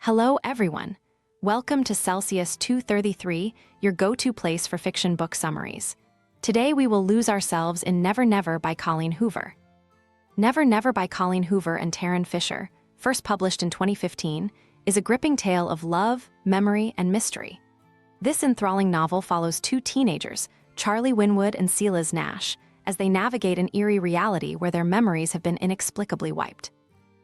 Hello, everyone. Welcome to Celsius 233, your go-to place for fiction book summaries. Today we will lose ourselves in Never Never by Colleen Hoover. Never Never by Colleen Hoover and Tarryn Fisher, first published in 2015, is a gripping tale of love, memory, and mystery. This enthralling novel follows two teenagers, Wynwood and Silas Nash, as they navigate an eerie reality where their memories have been inexplicably wiped.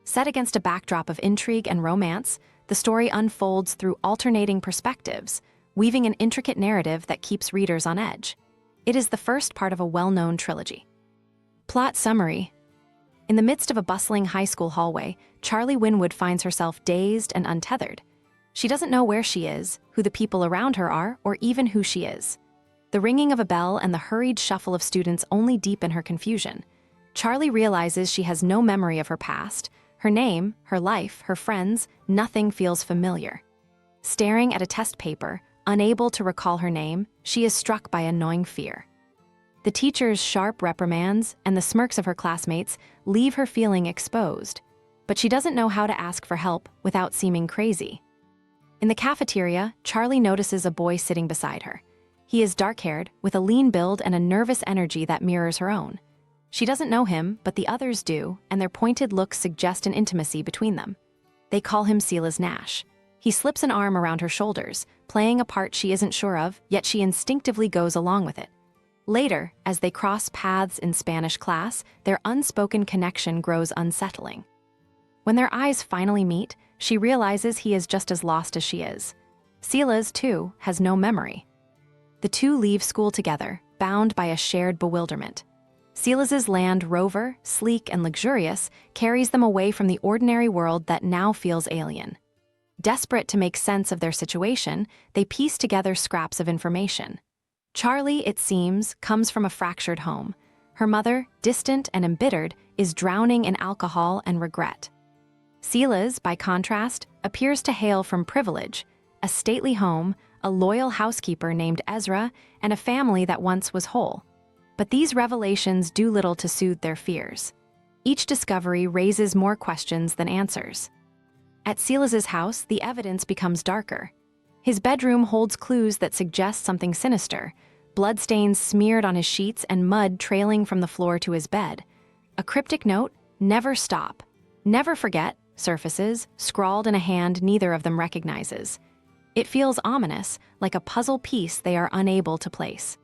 Set against a backdrop of intrigue and romance, the story unfolds through alternating perspectives, weaving an intricate narrative that keeps readers on edge. It is the first part of a well-known trilogy. Plot summary. In the midst of a bustling high school hallway, Wynwood finds herself dazed and untethered. She doesn't know where she is, who the people around her are, or even who she is. The ringing of a bell and the hurried shuffle of students only deepen her confusion. Charlie realizes she has no memory of her past. Her name, her life, her friends, nothing feels familiar. Staring at a test paper, unable to recall her name, she is struck by a gnawing fear. The teacher's sharp reprimands and the smirks of her classmates leave her feeling exposed, but she doesn't know how to ask for help without seeming crazy. In the cafeteria, Charlie notices a boy sitting beside her. He is dark-haired, with a lean build and a nervous energy that mirrors her own. She doesn't know him, but the others do, and their pointed looks suggest an intimacy between them. They call him Silas Nash. He slips an arm around her shoulders, playing a part she isn't sure of, yet she instinctively goes along with it. Later, as they cross paths in Spanish class, their unspoken connection grows unsettling. When their eyes finally meet, she realizes he is just as lost as she is. Silas, too, has no memory. The two leave school together, bound by a shared bewilderment. Silas's Land Rover, sleek and luxurious, carries them away from the ordinary world that now feels alien. Desperate to make sense of their situation, they piece together scraps of information. Charlie, it seems, comes from a fractured home. Her mother, distant and embittered, is drowning in alcohol and regret. Silas, by contrast, appears to hail from privilege, a stately home, a loyal housekeeper named Ezra, and a family that once was whole. But these revelations do little to soothe their fears. Each discovery raises more questions than answers. At Silas's house, the evidence becomes darker. His bedroom holds clues that suggest something sinister, bloodstains smeared on his sheets and mud trailing from the floor to his bed. A cryptic note, "Never stop, never forget," surfaces, scrawled in a hand neither of them recognizes. It feels ominous, like a puzzle piece they are unable to place.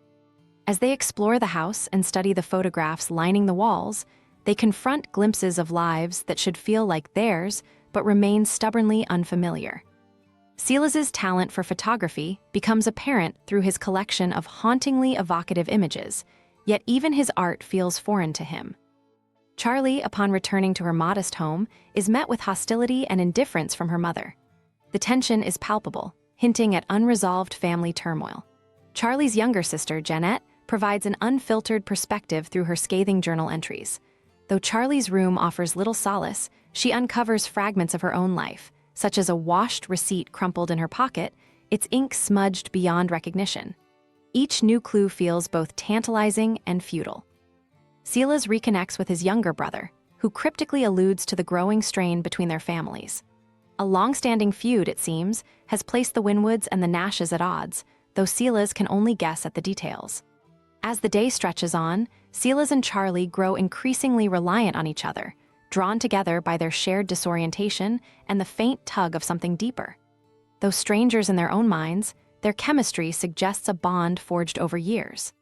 As they explore the house and study the photographs lining the walls, they confront glimpses of lives that should feel like theirs, but remain stubbornly unfamiliar. Silas's talent for photography becomes apparent through his collection of hauntingly evocative images, yet even his art feels foreign to him. Charlie, upon returning to her modest home, is met with hostility and indifference from her mother. The tension is palpable, hinting at unresolved family turmoil. Charlie's younger sister, Jeanette, provides an unfiltered perspective through her scathing journal entries. Though Charlie's room offers little solace, she uncovers fragments of her own life, such as a washed receipt crumpled in her pocket, its ink smudged beyond recognition. Each new clue feels both tantalizing and futile. Silas reconnects with his younger brother, who cryptically alludes to the growing strain between their families. A long-standing feud, it seems, has placed the Wynwoods and the Nashes at odds, though Silas can only guess at the details. As the day stretches on, Silas and Charlie grow increasingly reliant on each other, drawn together by their shared disorientation and the faint tug of something deeper. Though strangers in their own minds, their chemistry suggests a bond forged over years.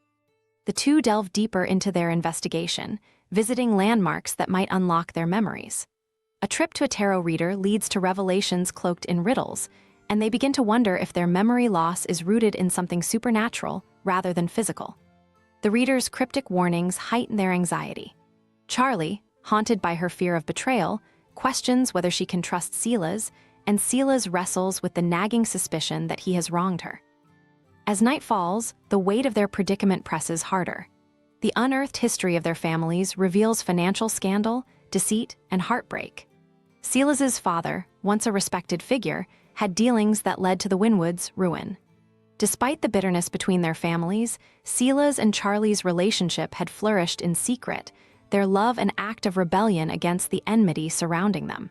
The two delve deeper into their investigation, visiting landmarks that might unlock their memories. A trip to a tarot reader leads to revelations cloaked in riddles, and they begin to wonder if their memory loss is rooted in something supernatural rather than physical. The reader's cryptic warnings heighten their anxiety. Charlie, haunted by her fear of betrayal, questions whether she can trust Silas, and Silas wrestles with the nagging suspicion that he has wronged her. As night falls, the weight of their predicament presses harder. The unearthed history of their families reveals financial scandal, deceit, and heartbreak. Silas's father, once a respected figure, had dealings that led to the Wynwoods' ruin. Despite the bitterness between their families, Silas and Charlie's relationship had flourished in secret, their love an act of rebellion against the enmity surrounding them.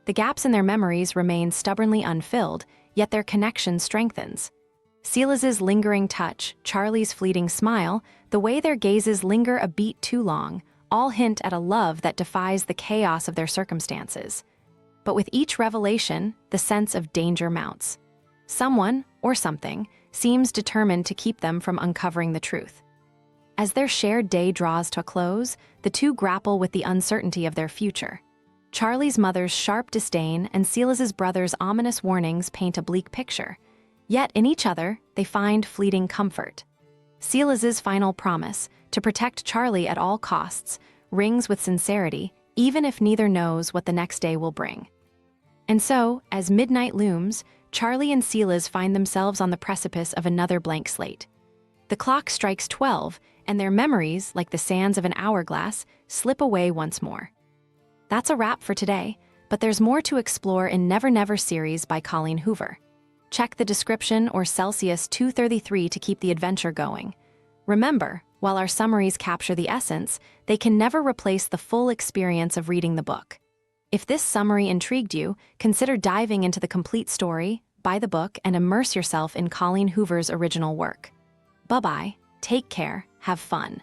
The gaps in their memories remain stubbornly unfilled, yet their connection strengthens. Silas's lingering touch, Charlie's fleeting smile, the way their gazes linger a beat too long, all hint at a love that defies the chaos of their circumstances. But with each revelation, the sense of danger mounts. Someone, or something, seems determined to keep them from uncovering the truth. As their shared day draws to a close, the two grapple with the uncertainty of their future. Charlie's mother's sharp disdain and Silas's brother's ominous warnings paint a bleak picture. Yet in each other, they find fleeting comfort. Silas's final promise, to protect Charlie at all costs, rings with sincerity, even if neither knows what the next day will bring. And so, as midnight looms, Charlie and Silas find themselves on the precipice of another blank slate. The clock strikes 12, and their memories, like the sands of an hourglass, slip away once more. That's a wrap for today, but there's more to explore in Never Never series by Colleen Hoover. Check the description or Celsius 233 to keep the adventure going. Remember, while our summaries capture the essence, they can never replace the full experience of reading the book. If this summary intrigued you, consider diving into the complete story, buy the book, and immerse yourself in Colleen Hoover's original work. Bye-bye, take care, have fun.